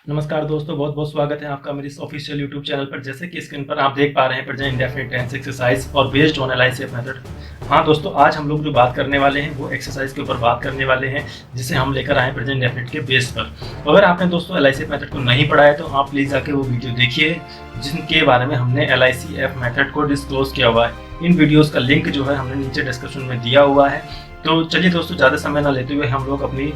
नमस्कार दोस्तों, बहुत बहुत स्वागत है आपका मेरे इस ऑफिशियल यूट्यूब चैनल पर। जैसे कि स्क्रीन पर आप देख पा रहे हैं प्रेजेंट इंडेफिनिट टेंस एक्सरसाइज और बेस्ड ऑन एलआईसीएफ मेथड। हाँ दोस्तों, आज हम लोग जो बात करने वाले हैं वो एक्सरसाइज के ऊपर बात करने वाले हैं जिसे हम लेकर आए प्रेजेंट इंडेफिनिट के बेस पर। अगर आपने दोस्तों एलआईसीएफ मेथड को नहीं पढ़ा है तो आप प्लीज़ जाके वो वीडियो देखिए जिनके बारे में हमने एलआईसीएफ मेथड को डिस्क्लोज किया हुआ है। इन वीडियोज़ का लिंक जो है हमने नीचे डिस्क्रिप्शन में दिया हुआ है। तो चलिए दोस्तों, ज़्यादा समय ना लेते हुए हम लोग अपनी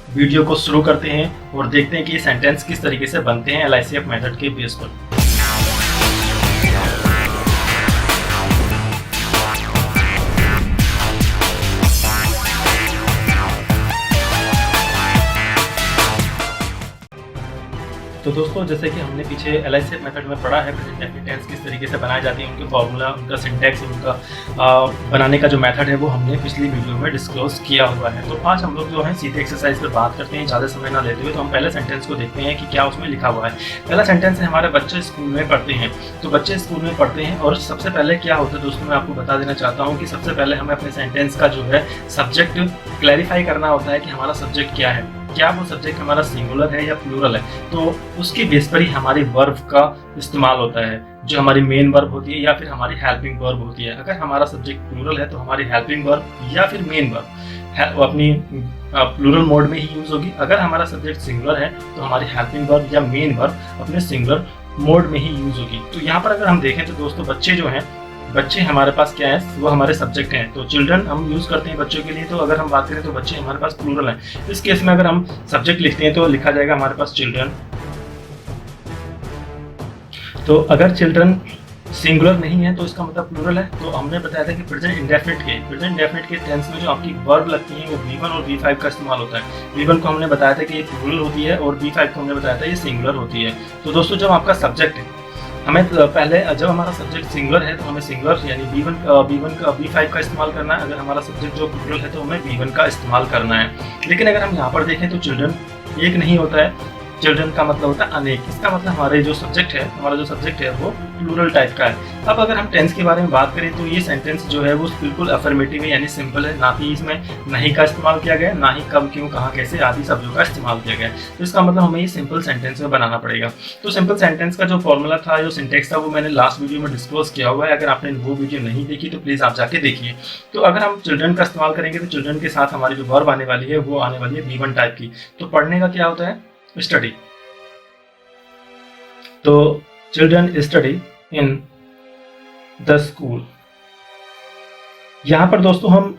वीडियो को शुरू करते हैं और देखते हैं कि ये सेंटेंस किस तरीके से बनते हैं एलआईसीएफ मेथड के बेस पर। तो दोस्तों, जैसे कि हमने पीछे एलआईसीएफ मेथड में पढ़ा है प्रेजेंट इंडेफिनिट टेंस किस तरीके से बनाए जाते हैं, उनके फॉर्मूला, उनका सिंटैक्स, उनका बनाने का जो मेथड है वो हमने पिछली वीडियो में डिस्क्लोज किया हुआ है। तो आज हम लोग जो है सीधे एक्सरसाइज पर बात करते हैं, ज़्यादा समय ना लेते हुए। तो हम पहले सेंटेंस को देखते हैं कि क्या उसमें लिखा हुआ है। पहला सेंटेंस है हमारे बच्चे स्कूल में पढ़ते हैं। तो बच्चे स्कूल में पढ़ते हैं और सबसे पहले क्या होता है दोस्तों, मैं आपको बता देना चाहता हूँ कि सबसे पहले हमें अपने सेंटेंस का जो है सब्जेक्ट क्लैरिफाई करना होता है कि हमारा सब्जेक्ट क्या है, क्या वो सब्जेक्ट हमारा सिंगुलर है या प्लूरल है। तो उसके बेस पर ही हमारी वर्ब का इस्तेमाल होता है, जो हमारी मेन वर्ब होती है या फिर हमारी हेल्पिंग वर्ब होती है। अगर हमारा सब्जेक्ट प्लूरल है तो हमारी हेल्पिंग वर्ब या फिर मेन वर्ब वो अपनी प्लूरल मोड में ही यूज होगी। अगर हमारा सब्जेक्ट सिंगुलर है तो हमारी हेल्पिंग वर्ब या मेन वर्ब अपने सिंगुलर मोड में ही यूज होगी। तो यहाँ पर अगर हम देखें तो दोस्तों, बच्चे जो हैं, बच्चे हमारे पास क्या है, वो हमारे सब्जेक्ट हैं। तो चिल्ड्रन हम यूज करते हैं बच्चों के लिए। तो अगर हम बात करें तो बच्चे हमारे पास प्लूरल हैं। इस केस में अगर हम सब्जेक्ट लिखते हैं तो लिखा जाएगा हमारे पास चिल्ड्रन। तो अगर चिल्ड्रन सिंगुलर नहीं है तो इसका मतलब प्लूरल है। तो हमने बताया था कि प्रेजेंट इंडेफिनिट के टेंस में जो आपकी वर्ब लगती है वो V1 और V5 का इस्तेमाल होता है। V1 को हमने बताया था कि ये प्लूरल होती है और V5 को हमने बताया था ये सिंगुलर होती है। तो दोस्तों, जब आपका सब्जेक्ट है, हमें पहले जब हमारा सब्जेक्ट सिंगुलर है तो हमें सिंगुलर यानी V1 का V5 का इस्तेमाल करना है। अगर हमारा सब्जेक्ट जो प्लूरल है तो हमें V1 का इस्तेमाल करना है। लेकिन अगर हम यहाँ पर देखें तो चिल्ड्रन एक नहीं होता है, चिल्ड्रन का मतलब होता है अनेक। इसका मतलब हमारा जो सब्जेक्ट है वो प्लूरल टाइप का है। अब अगर हम टेंस के बारे में बात करें तो ये सेंटेंस जो है वो बिल्कुल अफर्मेटिव है, यानी सिंपल है। ना ही इसमें नहीं का इस्तेमाल किया गया, ना ही कब, क्यों, कहाँ, कैसे आदि शब्दों का इस्तेमाल किया गया। तो इसका मतलब हमें ये सिंपल सेंटेंस में बनाना पड़ेगा। तो सिंपल सेंटेंस का जो फॉर्मूला था, जो सिंटेक्स था, वो मैंने लास्ट वीडियो में डिस्क्लोज किया हुआ है। अगर आपने वो वीडियो नहीं देखी तो प्लीज़ आप जाके देखिए। तो अगर हम चिल्ड्रन का इस्तेमाल करेंगे तो चिल्ड्रन के साथ हमारी जो वर्ब आने वाली है वो आने वाली है V1 टाइप की। तो पढ़ने का क्या होता है, स्टडी। तो children study in the school. यहाँ पर दोस्तों हम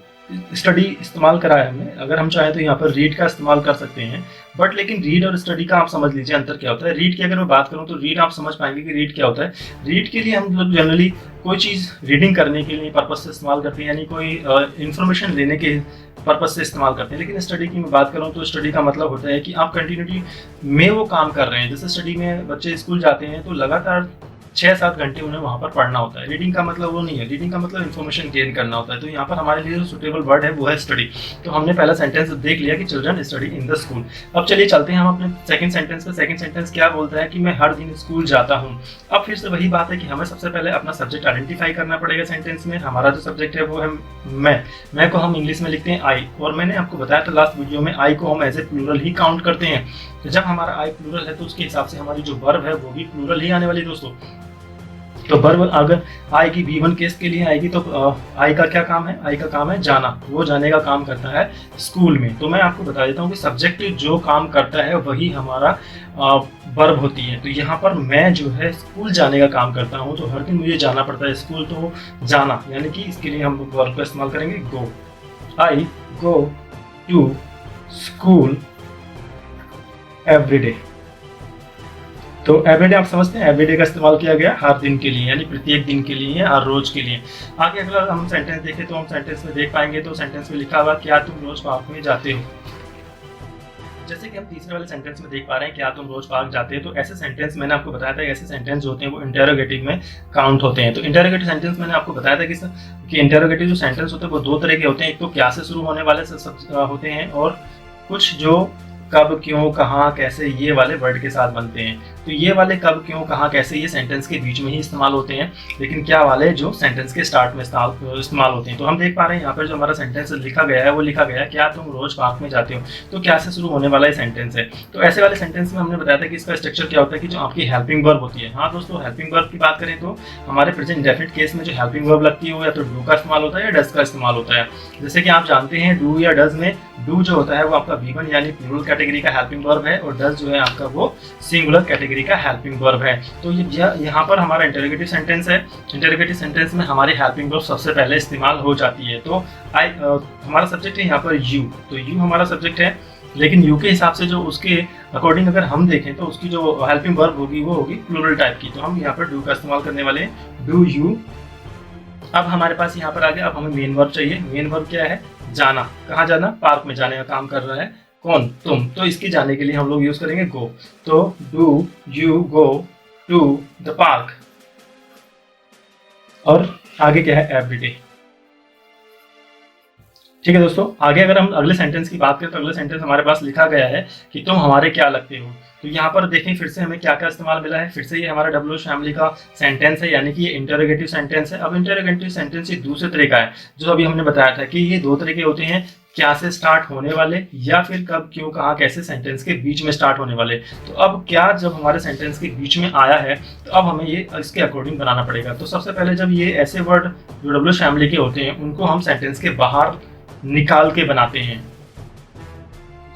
स्टडी इस्तेमाल करा है हमने। अगर हम चाहें तो यहाँ पर रीड का इस्तेमाल कर सकते हैं, बट लेकिन रीड और स्टडी का आप समझ लीजिए अंतर क्या होता है। रीड की अगर मैं बात करूँ तो रीड आप समझ पाएंगे कि रीड क्या होता है। रीड के लिए हम लोग जनरली कोई चीज़ रीडिंग करने के लिए पर्पज से इस्तेमाल करते हैं, यानी कोई इन्फॉर्मेशन लेने के पर्पज से इस्तेमाल करते हैं। लेकिन स्टडी की मैं बात करूँ तो स्टडी का मतलब होता है कि आप कंटिन्यूटी में वो काम कर रहे हैं। जैसे स्टडी में बच्चे स्कूल जाते हैं तो लगातार 6-7 घंटे उन्हें वहाँ पर पढ़ना होता है। रीडिंग का मतलब वो नहीं है, रीडिंग का मतलब इन्फॉर्मेशन गेन करना होता है। तो यहाँ पर हमारे लिए जो सुटेबल वर्ड है वो है स्टडी। तो हमने पहला सेंटेंस देख लिया कि children study in the school. अब चलिए चलते हैं हम अपने सेकंड सेंटेंस पे। सेकंड सेंटेंस क्या बोलता है कि मैं हर दिन स्कूल जाता हूँ। अब फिर से वही बात है कि हमें सबसे पहले अपना सब्जेक्ट आइडेंटिफाई करना पड़ेगा सेंटेंस में। हमारा जो सब्जेक्ट है वो है मैं को हम इंग्लिश में लिखते हैं आई, और मैंने आपको बताया था लास्ट वीडियो में आई को हम एज ए प्लूरल ही काउंट करते हैं। तो जब हमारा आई प्लूरल है तो उसके हिसाब से हमारी जो वर्ब है वो भी प्लूरल ही आने वाली दोस्तों। तो वर्ब अगर आएगी V1 केस के लिए आएगी तो आई का क्या काम है, आई का काम है जाना। वो जाने का काम करता है स्कूल में। तो मैं आपको बता देता हूँ कि सब्जेक्ट जो काम करता है वही हमारा वर्ब होती है। तो यहाँ पर मैं जो है स्कूल जाने का काम करता हूँ, तो हर दिन मुझे जाना पड़ता है स्कूल। तो जाना यानी कि इसके लिए हम वर्ब का इस्तेमाल करेंगे go. I go to school every day. तो एवरीडे आप समझते हैं, एवरीडे का इस्तेमाल किया गया हर दिन के लिए, यानी प्रत्येक दिन के लिए, हर रोज के लिए। आगे अगर हम सेंटेंस देखें तो हम सेंटेंस में देख पाएंगे, तो सेंटेंस में लिखा हुआ क्या तुम रोज पार्क में जाते हो। जैसे कि हम तीसरे वाले सेंटेंस में देख पा रहे हैं क्या तुम रोज पार्क जाते हो। तो ऐसे सेंटेंस मैंने आपको बताया था, ऐसे सेंटेंस होते हैं वो इंटेरोगेटिव में काउंट होते हैं। तो इंटेरोगेटिव सेंटेंस मैंने आपको बताया था कि इंटेरोगेटिव जो सेंटेंस होते हैं वो दो तरह के होते हैं। एक तो क्या से शुरू होने वाले होते हैं और कुछ जो कब, क्यों, कहाँ, कैसे, ये वाले वर्ड के साथ बनते हैं। तो ये वाले कब, क्यों, कहाँ, कैसे ये सेंटेंस के बीच में ही इस्तेमाल होते हैं, लेकिन क्या वाले जो सेंटेंस के स्टार्ट में इस्तेमाल होते हैं। तो हम देख पा रहे हैं यहाँ पर जो हमारा सेंटेंस लिखा गया है वो लिखा गया है, क्या तुम रोज पार्क में जाते हो। तो क्या से शुरू होने वाला ये सेंटेंस है। तो ऐसे वाले सेंटेंस में हमने बताया था कि इसका स्ट्रक्चर क्या होता है कि जो आपकी हेल्पिंग वर्ब होती है। हाँ दोस्तों, हेल्पिंग वर्ब की बात करें तो हमारे प्रेजेंट इंडेफिनिट केस में जो हेल्पिंग वर्ब लगती है वो या तो डू का इस्तेमाल होता है या डज का इस्तेमाल होता है। जैसे कि आप जानते हैं डू या डज में डू जो होता है वो आपका V1 यानी प्लूरल कैटेगरी का हेल्पिंग वर्ब है, और डज जो है आपका वो सिंगुलर कैटेगरी का हेल्पिंग वर्ब है। तो यहाँ पर हमारा इंटरोगेटिव सेंटेंस है। इंटरोगेटिव सेंटेंस में हमारी हेल्पिंग वर्ब सबसे पहले इस्तेमाल हो जाती है। तो हमारा सब्जेक्ट है यहाँ पर यू, तो यू हमारा सब्जेक्ट है, लेकिन यू के हिसाब से जो उसके अकॉर्डिंग अगर हम देखें तो उसकी जो हेल्पिंग वर्ब होगी वो होगी प्लूरल टाइप की। तो हम यहाँ पर डू का इस्तेमाल करने वाले हैं, डू यू। अब हमारे पास यहाँ पर आ गया, अब हमें मेन वर्ब चाहिए। मेन वर्ब क्या है, जाना। कहाँ जाना, पार्क में जाने का काम कर रहा है कौन, तुम। तो इसके जाने के लिए हम लोग यूज करेंगे गो। तो do you go to the park. और आगे क्या है, एवरीडे। ठीक है दोस्तों, आगे अगर हम अगले सेंटेंस की बात करें तो अगले सेंटेंस हमारे पास लिखा गया है कि तुम हमारे क्या लगते हो। तो यहाँ पर देखें फिर से हमें क्या क्या इस्तेमाल मिला है। फिर से ये हमारा WH फैमिली का सेंटेंस है, यानी कि ये इंटरोगेटिव सेंटेंस है। अब इंटरोगेटिव सेंटेंस ये दूसरे तरह का है, जो अभी हमने बताया था कि ये दो तरह के होते हैं, क्या से स्टार्ट होने वाले या फिर कब, क्यों, कहाँ, कैसे सेंटेंस के बीच में स्टार्ट होने वाले। तो अब क्या, जब हमारे सेंटेंस के बीच में आया है तो अब हमें ये इसके अकॉर्डिंग बनाना पड़ेगा। तो सबसे पहले जब ये ऐसे वर्ड जो WH फैमिली के होते हैं उनको हम सेंटेंस के बाहर निकाल के बनाते हैं।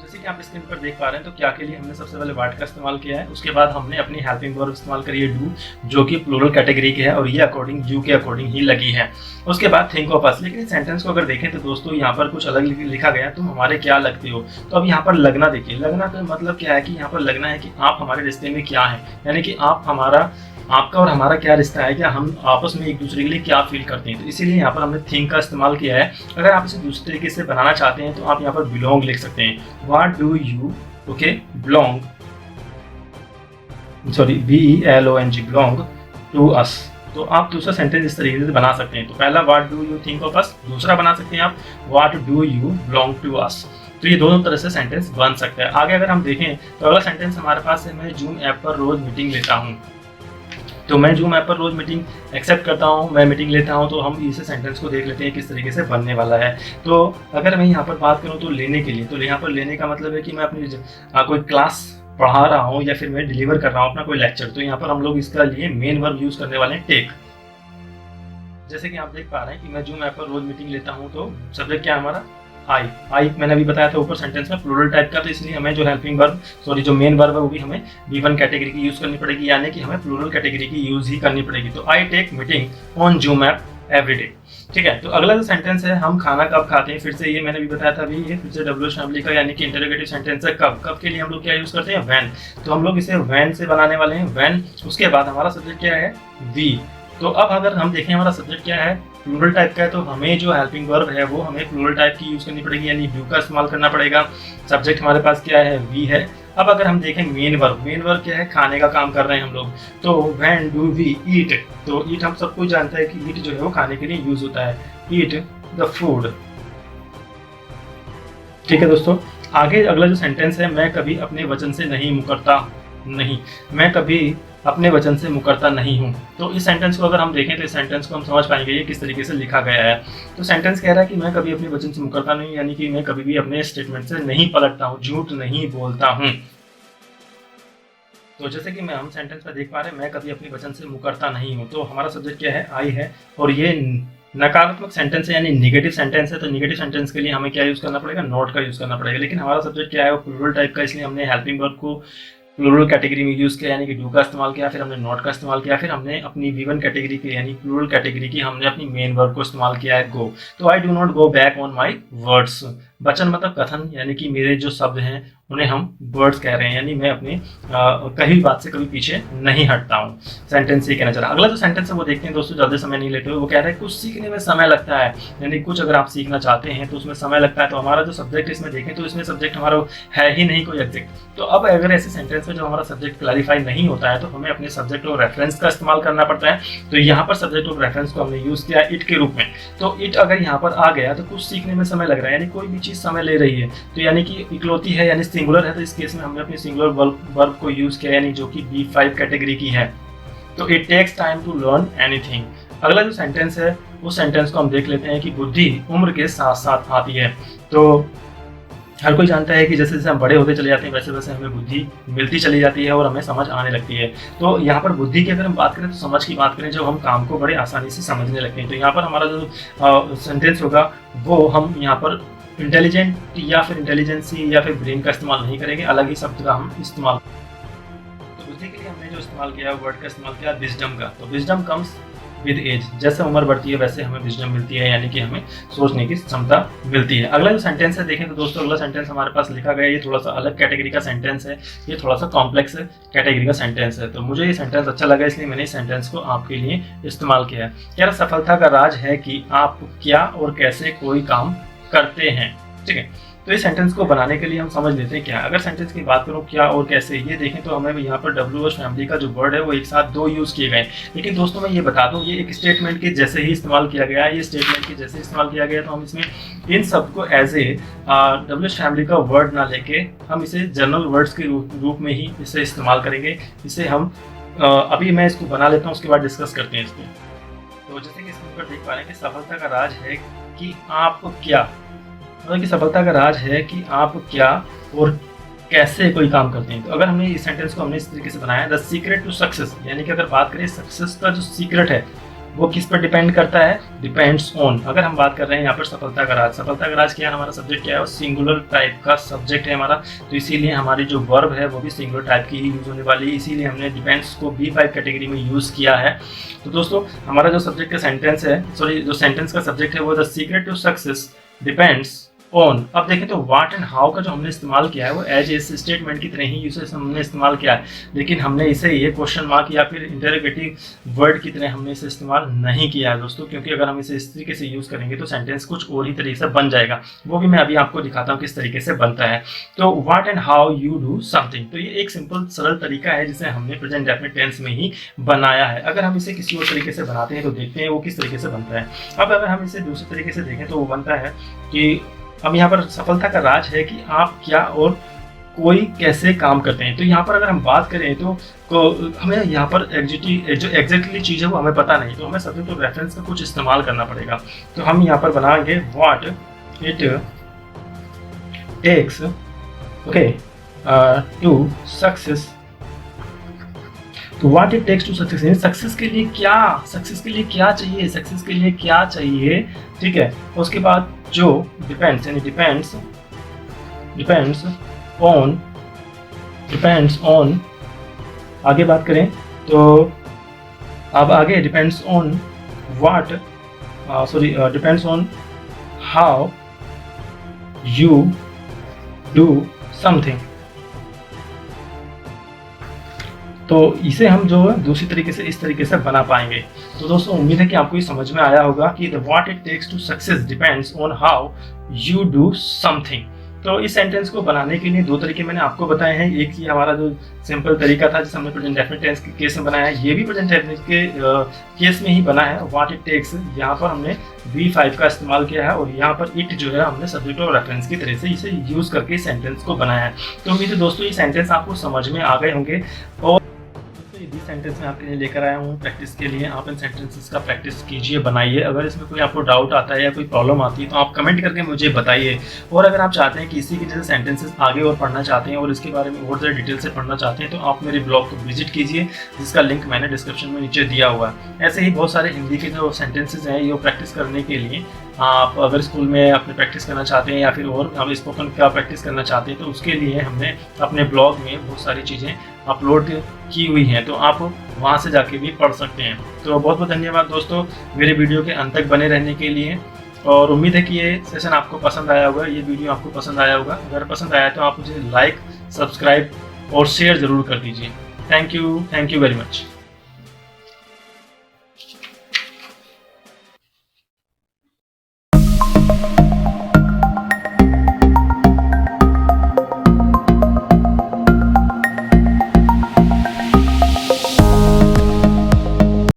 जैसे कि आप स्क्रीन पर देख पा रहे हैं, तो क्या के लिए हमने सबसे पहले वर्ड का इस्तेमाल किया है, उसके बाद हमने अपनी हेल्पिंग वर्ब इस्तेमाल करी है डू, जो कि प्लूरल कैटेगरी की है और ये अकॉर्डिंग यू के अकॉर्डिंग ही लगी है। उसके बाद थिंक ऑफ अस। लेकिन इस सेंटेंस को अगर देखें तो दोस्तों यहाँ पर कुछ अलग लिखा गया, तुम हमारे क्या लगते हो। तो अब यहाँ पर लगना देखिए, लगना का मतलब क्या है कि यहाँ पर लगना है कि आप हमारे रिश्ते में क्या है, यानी कि आपका और हमारा क्या रिश्ता है, क्या हम आपस में एक दूसरे के लिए क्या फील करते हैं। तो इसीलिए यहाँ पर हमने थिंक का इस्तेमाल किया है। अगर आप इसे दूसरे तरीके से बनाना चाहते हैं तो आप यहाँ पर बिलोंग लिख सकते हैं। What do you okay belong, sorry BELONG belong to us. तो आप दूसरा सेंटेंस इस तरीके से बना सकते हैं। तो पहला what do you think of us, दूसरा बना सकते हैं आप what do you belong to us. तो ये दोनों तरह से सेंटेंस बन सकता है। आगे अगर हम देखें तो अगला सेंटेंस हमारे पास है, मैं जूम ऐप पर रोज मीटिंग लेता हूँ। तो मैं जूम ऐप पर रोज मीटिंग एक्सेप्ट करता हूँ, मैं मीटिंग लेता हूँ। तो हम इस सेंटेंस को देख लेते हैं किस तरीके से बनने वाला है। तो अगर मैं यहाँ पर बात करूँ तो लेने के लिए, तो यहाँ पर लेने का मतलब है कि मैं अपनी कोई क्लास पढ़ा रहा हूँ या फिर मैं डिलीवर कर रहा हूँ अपना कोई लेक्चर। तो यहाँ पर हम लोग इसका लिए मेन वर्ब यूज करने वाले हैं टेक। जैसे कि आप देख पा रहे हैं कि मैं जूम ऐप पर रोज मीटिंग लेता हूँ, तो सब्जेक्ट क्या है हमारा, आई मैंने अभी बताया था ऊपर सेंटेंस में प्लूरल टाइप का। तो इसलिए हमें जो हेल्पिंग वर्ब, सॉरी जो मेन वर्ब है वो भी हमें V1 कैटेगरी की यूज करनी पड़ेगी, यानी कि हमें प्लूरल कैटेगरी की यूज ही करनी पड़ेगी। तो I take meeting on Zoom app everyday. ठीक है, तो अगला जो सेंटेंस है, हम खाना कब खाते हैं। फिर से ये मैंने भी बताया था अभी, ये फिर से WH फैमिली का यानी कि इंटरोगेटिव सेंटेंस है। कब के लिए हम लोग क्या यूज करते हैं, व्हेन। तो हम लोग इसे व्हेन से बनाने वाले हैं, व्हेन। उसके बाद हमारा सब्जेक्ट क्या है, वी। तो अब अगर हम देखें हमारा सब्जेक्ट क्या है, प्लूरल टाइप का है, तो हमें जो हेल्पिंग वर्ब है वो हमें प्लूरल टाइप की यूज करनी पड़ेगी, यानी डू का इस्तेमाल करना पड़ेगा। सब्जेक्ट हमारे पास क्या है, वी है। अब अगर हम देखें मेन वर्ब क्या है, खाने का काम कर रहे हैं हम लोग। तो व्हेन डू वी ईट। तो ईट हम सबको जानता है कि ईट जो है वो खाने के लिए यूज होता है, ईट द फूड। ठीक है दोस्तों, आगे अगला जो सेंटेंस है, मैं कभी अपने वचन से नहीं मुकरता नहीं, मैं कभी अपने वचन से मुकरता नहीं हूँ। तो इस सेंटेंस को अगर हम देखें तो इस सेंटेंस को हम समझ पाएंगे ये किस तरीके से लिखा गया है। तो सेंटेंस कह रहा है कि मैं कभी अपने वचन से मुकरता नहीं, यानी कि मैं कभी भी अपने स्टेटमेंट से नहीं पलटता हूँ, झूठ नहीं बोलता हूँ। तो जैसे कि हम सेंटेंस में देख पा रहे हैं, मैं कभी अपने वचन से मुकरता नहीं हूँ। तो हमारा सब्जेक्ट क्या है, आई है, और ये नकारात्मक सेंटेंस है यानी निगेटिव सेंटेंस है। तो निगेटिव सेंटेंस के लिए हमें क्या यूज करना पड़ेगा, नॉट का यूज करना पड़ेगा। लेकिन हमारा सब्जेक्ट क्या है, वो प्लूरल टाइप का, इसलिए हमने हेल्पिंग वर्ब को प्लूरल कैटेगरी में यूज किया, यानी कि डू का इस्तेमाल किया, फिर हमने नॉट का इस्तेमाल किया, फिर हमने अपनी V1 कैटेगरी की यानी प्लूरल कैटेगरी की हमने अपनी मेन वर्ब को इस्तेमाल किया है, गो। तो I do not go back on my words. वचन मतलब कथन, यानी कि मेरे जो शब्द हैं उन्हें हम वर्ड्स कह रहे हैं, यानी मैं अपनी कही बात से कभी पीछे नहीं हटता हूँ। सेंटेंस ये कहना चाह रहा। अगला जो सेंटेंस है वो देखते हैं दोस्तों, ज्यादा समय नहीं लेते हुए। वो कह रहे हैं कुछ सीखने में समय लगता है, यानी कुछ अगर आप सीखना चाहते हैं तो उसमें समय लगता है। तो हमारा जो सब्जेक्ट इसमें देखें तो इसमें सब्जेक्ट हमारा है ही नहीं कोई एग्जैक्ट। तो अब अगर ऐसे सेंटेंस में जो हमारा सब्जेक्ट क्लैरिफाई नहीं होता है तो हमें अपने सब्जेक्ट और रेफरेंस का इस्तेमाल करना पड़ता है। तो यहाँ पर सब्जेक्ट और रेफरेंस को हमने यूज़ किया इट के रूप में। तो इट अगर यहाँ पर आ गया तो कुछ सीखने में समय लग रहा है, यानी कोई भी चीज़ समय ले रही है, तो यानी कि इकलौती है यानी सिंगुलर है, तो इस केस में हमने अपनी सिंगुलर वर्ब को यूज़ किया, यानी जो कि B5 कैटेगरी की है। तो it takes time to learn anything. अगला जो सेंटेंस है उस सेंटेंस को हम देख लेते हैं कि बुद्धि उम्र के साथ साथ आती है। तो हर कोई जानता है कि जैसे जैसे हम बड़े होते चले जाते हैं वैसे वैसे हमें बुद्धि मिलती चली जाती है और हमें समझ आने लगती है। तो यहाँ पर बुद्धि की अगर हम बात करें तो समझ की बात करें, जब हम काम को बड़े आसानी से समझने लगते हैं। तो यहाँ पर हमारा जो सेंटेंस होगा वो हम यहाँ पर इंटेलिजेंट या फिर इंटेलिजेंसी या फिर ब्रेन का इस्तेमाल नहीं करेंगे, अलग ही शब्द का हम इस्तेमाल। तो बुद्धि के लिए हमने जो इस्तेमाल किया वर्ड का इस्तेमाल किया विजडम का। तो विजडम कम्स विद एज, जैसे उम्र बढ़ती है वैसे हमें विजडम मिलती है, यानी कि हमें सोचने की क्षमता मिलती है। अगला जो सेंटेंस है देखें तो दोस्तों, अगला सेंटेंस हमारे पास लिखा गया है, ये थोड़ा सा अलग कैटेगरी का सेंटेंस है, ये थोड़ा सा कॉम्प्लेक्स कैटेगरी का सेंटेंस है। तो मुझे ये सेंटेंस अच्छा लगा इसलिए मैंने इस सेंटेंस को आपके लिए इस्तेमाल किया है। क्या सफलता का राज है कि आप क्या और कैसे कोई काम करते हैं। ठीक है, तो इस सेंटेंस को बनाने के लिए हम समझ लेते हैं क्या। अगर सेंटेंस की बात करूँ क्या और कैसे, ये देखें तो हमें यहाँ पर WH फैमिली का जो वर्ड है वो एक साथ दो यूज़ किए गए। लेकिन दोस्तों मैं ये बता दूँ, ये एक स्टेटमेंट के जैसे ही इस्तेमाल किया गया है, ये स्टेटमेंट के जैसे इस्तेमाल किया गया, तो हम इसमें इन सब को एज ए WH फैमिली का वर्ड ना लेके हम इसे जनरल वर्ड्स के रूप में ही इसे इस्तेमाल करेंगे। इसे हम अभी मैं इसको बना लेता हूँ, उसके बाद डिस्कस करते हैं इसमें। तो जैसे कि इसके ऊपर देख पा रहे हैं कि सफलता का राज है कि आप क्या, मतलब कि सफलता का राज है कि आप क्या और कैसे कोई काम करते हैं। तो अगर हमने इस सेंटेंस को हमने इस तरीके से बनाया, द सीक्रेट टू सक्सेस, यानी कि अगर बात करें सक्सेस का जो सीक्रेट है वो किस पर डिपेंड करता है, डिपेंड्स ऑन। अगर हम बात कर रहे हैं यहाँ पर सफलता का राज, सफलता का राज क्या है, हमारा सब्जेक्ट क्या है, वो सिंगुलर टाइप का सब्जेक्ट है हमारा, तो इसीलिए हमारी जो वर्ब है वो भी सिंगुलर टाइप की ही यूज होने वाली है, इसीलिए हमने डिपेंड्स को B5 कैटेगरी में यूज किया है। तो दोस्तों हमारा जो सब्जेक्ट का सेंटेंस है, सॉरी जो सेंटेंस का सब्जेक्ट है वो the secret to success depends on. अब देखें तो व्हाट एंड हाउ का जो हमने इस्तेमाल किया है वो एज ए स्टेटमेंट की तरह ही यूसेज हमने इस्तेमाल किया है, लेकिन हमने इसे ये क्वेश्चन मार्क या फिर इंटरोगेटिव वर्ड की तरह हमने इसे इस्तेमाल नहीं किया है दोस्तों, क्योंकि अगर हम इसे इस तरीके से यूज़ करेंगे तो सेंटेंस कुछ और ही तरीके से बन जाएगा। वो भी मैं अभी आपको दिखाता हूँ किस तरीके से बनता है। तो what and how you do something, तो ये एक सिंपल सरल तरीका है जिसे हमने प्रेजेंट डेफिनिट टेंस में ही बनाया है। अगर हम इसे किसी और तरीके से बनाते हैं तो देखते हैं वो किस तरीके से बनता है। अब अगर हम इसे दूसरे तरीके से देखें तो वो बनता है कि अब यहाँ पर सफलता का राज है कि आप क्या और कोई कैसे काम करते हैं। तो यहाँ पर अगर हम बात करें तो हमें यहाँ पर जो एग्जैक्टली चीज़ है वो हमें पता नहीं, तो हमें सब्जेक्ट और रेफरेंस का कुछ इस्तेमाल करना पड़ेगा। तो हम यहाँ पर बनाएंगे what it takes to success. तो what it takes to success, success के लिए क्या, सक्सेस के लिए क्या चाहिए, सक्सेस के लिए क्या चाहिए। ठीक है, उसके बाद जो डिपेंड्स, यानी डिपेंड्स ऑन आगे बात करें तो अब आगे depends on what depends on how you do something. तो इसे हम जो है दूसरी तरीके से इस तरीके से बना पाएंगे। तो दोस्तों उम्मीद है कि आपको ये समझ में आया होगा कि the what it takes to success depends on how you do something. तो इस सेंटेंस को बनाने के लिए दो तरीके मैंने आपको बताए हैं। एक ही हमारा जो सिंपल तरीका था जिसे हमने प्रेजेंट डेफिनिट टेंस के केस में बनाया है, ये भी प्रेजेंट डेफिनिट के केस में ही बना है। व्हाट इट टेक्स यहाँ पर हमने B5 का इस्तेमाल किया है और यहाँ पर इट जो है हमने सब्जेक्ट और रेफरेंस की तरह से इसे यूज करके सेंटेंस को बनाया है। तो उम्मीद है दोस्तों ये सेंटेंस आपको समझ में आ गए होंगे और सेंटेंस में आपके लिए लेकर आया हूँ प्रैक्टिस के लिए। आप इन सेंटेंसेस का प्रैक्टिस कीजिए, बनाइए। अगर इसमें कोई आपको डाउट आता है या कोई प्रॉब्लम आती है तो आप कमेंट करके मुझे बताइए। और अगर आप चाहते हैं कि इसी के जैसे सेंटेंसेस आगे और पढ़ना चाहते हैं और इसके बारे में और ज़्यादा डिटेल से पढ़ना चाहते हैं तो आप मेरे ब्लॉग को विजिट कीजिए, जिसका लिंक मैंने डिस्क्रिप्शन में नीचे दिया हुआ है। ऐसे ही बहुत सारे हिंदी के जो सेंटेंसेस हैं ये प्रैक्टिस करने के लिए आप अगर स्कूल में अपने प्रैक्टिस करना चाहते हैं या फिर और हम स्पोकन का प्रैक्टिस करना चाहते हैं तो उसके लिए हमने अपने ब्लॉग में बहुत सारी चीज़ें अपलोड की हुई हैं, तो आप वहां से जाके भी पढ़ सकते हैं। तो बहुत बहुत धन्यवाद दोस्तों मेरे वीडियो के अंत तक बने रहने के लिए, और उम्मीद है कि ये सेशन आपको पसंद आया होगा, ये वीडियो आपको पसंद आया होगा। अगर पसंद आया तो आप मुझे लाइक, सब्सक्राइब और शेयर ज़रूर कर दीजिए। Thank you very much.